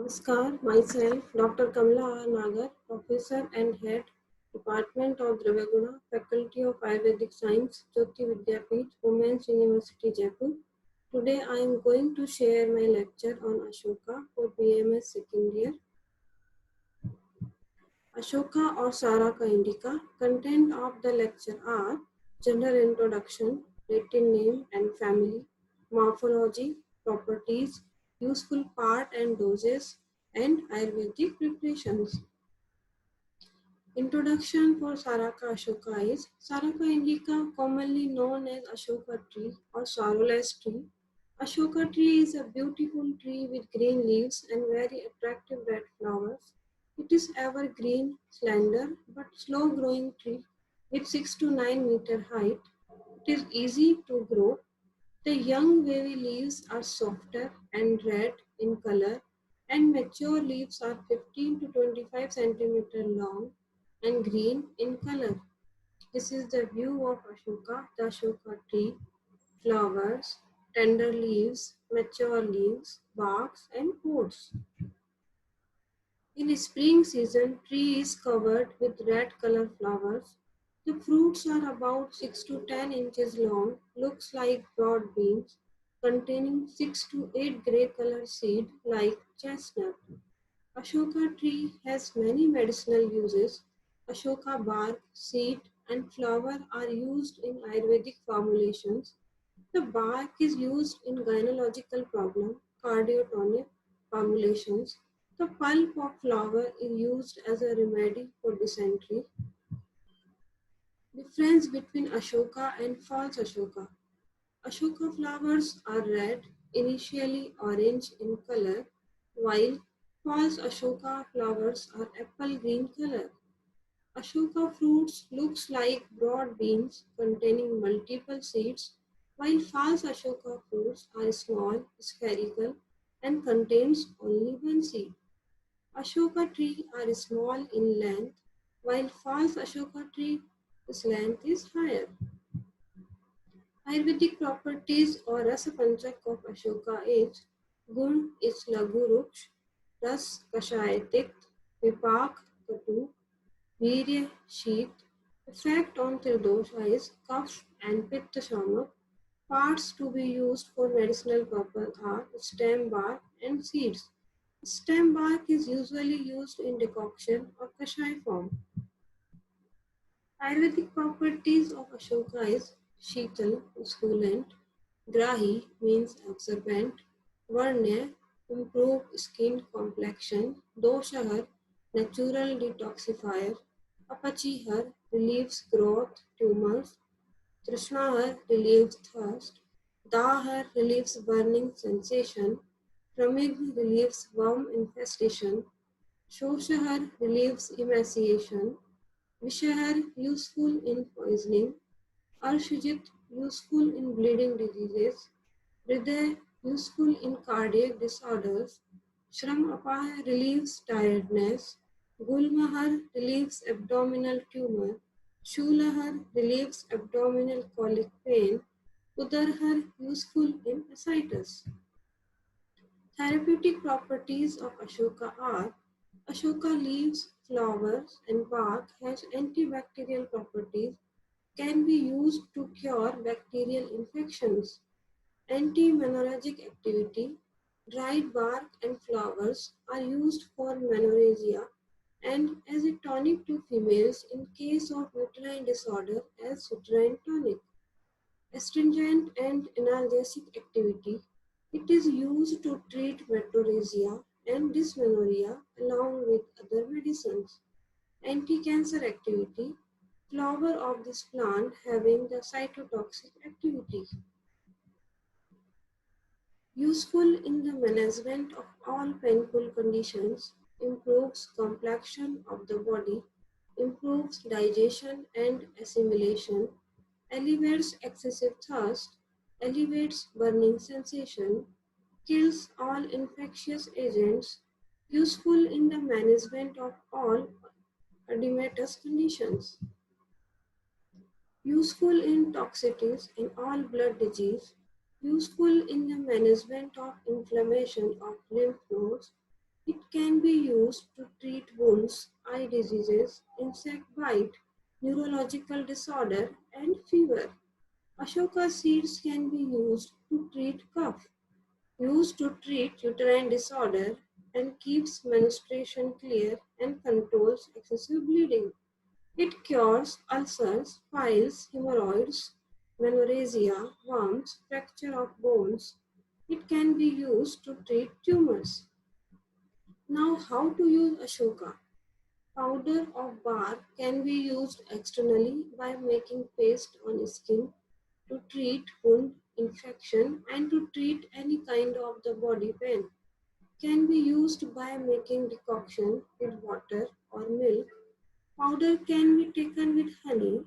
Namaskar, myself Dr. Kamla R. Nagar, Professor and Head, Department of Dravaguna, Faculty of Ayurvedic Science, Jyoti Vidyapeeth, Women's University, Jaipur. Today I am going to share my lecture on Ashoka for BMS second year. Ashoka or Saraka indica. Content of the lecture are general introduction, Latin name and family, morphology, properties, useful part and doses, and Ayurvedic preparations. Introduction for Saraka Ashoka is Saraka indica, commonly known as Ashoka tree or sorrowless tree. Ashoka tree is a beautiful tree with green leaves and very attractive red flowers. It is evergreen, slender, but slow growing tree with 6 to 9 meter height. It is easy to grow. The young wavy leaves are softer and red in color, and mature leaves are 15 to 25 centimeter long and green in color. This is the view of Ashoka, the Ashoka tree, flowers, tender leaves, mature leaves, barks, and roots. In spring season, tree is covered with red color flowers. The fruits are about 6 to 10 inches long, looks like broad beans, containing 6 to 8 grey color seed like chestnut. Ashoka tree has many medicinal uses. Ashoka bark, seed, and flower are used in Ayurvedic formulations. The bark is used in gynecological problem, cardiotonic formulations. The pulp of flower is used as a remedy for dysentery. Difference between Ashoka and false Ashoka. Ashoka flowers are red, initially orange in color, while false Ashoka flowers are apple green color. Ashoka fruits looks like broad beans containing multiple seeds, while false Ashoka fruits are small, spherical, and contains only one seed. Ashoka tree are small in length, while false Ashoka tree's length is higher. Ayurvedic properties or Rasa Panchak of Ashoka is Gun is Lagu Ruksh, Ras Kashaya Tikt, Vipak Katu, Virya Sheet. Effect on Tirdosha is Kaph and Pitta Shamak. Parts to be used for medicinal purpose are stem bark and seeds. Stem bark is usually used in decoction or kashai form. Ayurvedic properties of Ashoka is Sheetal, coolant, Grahi means absorbent, Varnya, improve skin complexion, Doshahar, natural detoxifier, Apachihar, relieves growth, tumors, Trishnahar, relieves thirst, Dahar, relieves burning sensation, Pramig, relieves worm infestation, Shoshahar, relieves emaciation, Vishahar, useful in poisoning, Arshijit, useful in bleeding diseases, Hriday, useful in cardiac disorders, Shram Apah relieves tiredness, Gulmahar relieves abdominal tumor, Shulahar relieves abdominal colic pain, Udarhar useful in ascites. Therapeutic properties of Ashoka are Ashoka leaves, flowers, and bark has antibacterial properties, can be used to cure bacterial infections. Anti-menorrhagic activity, dried bark and flowers are used for menorrhagia and as a tonic to females in case of uterine disorder as uterine tonic. Astringent and analgesic activity, it is used to treat metrorrhagia and dysmenorrhea along with other medicines. Anti-cancer activity, flower of this plant having the cytotoxic activity. Useful in the management of all painful conditions, improves complexion of the body, improves digestion and assimilation, alleviates excessive thirst, alleviates burning sensation, kills all infectious agents, useful in the management of all edematous conditions, useful in toxicities in all blood disease, useful in the management of inflammation of lymph nodes, It can be used to treat wounds, eye diseases, insect bite, neurological disorder, and fever. Ashoka seeds can be used to treat cough, used to treat uterine disorder, and keeps menstruation clear and controls excessive bleeding. It cures ulcers, piles, hemorrhoids, menorrhagia, worms, fracture of bones. It can be used to treat tumors. Now, how to use Ashoka? Powder of bark can be used externally by making paste on skin to treat wound infection and to treat any kind of the body pain. Can be used by making decoction with water or milk. Powder can be taken with honey.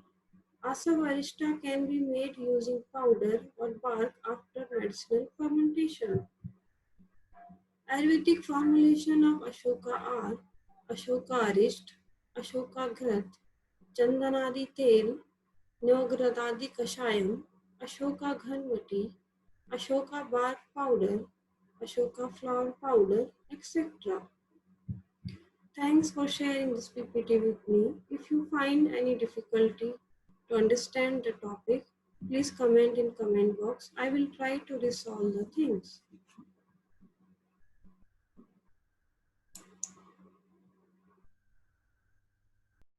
Asavarishta can be made using powder or bark after medicinal fermentation. Ayurvedic formulation of Ashoka are Ashoka Arist, Ashoka Ghat, Chandanadi Tel, Navagradadi Kashayam, Ashoka Ghanvati, Ashoka bark powder, Ashoka flower powder, etc. Thanks for sharing this PPT with me. If you find any difficulty to understand the topic, please comment in comment box. I will try to resolve the things.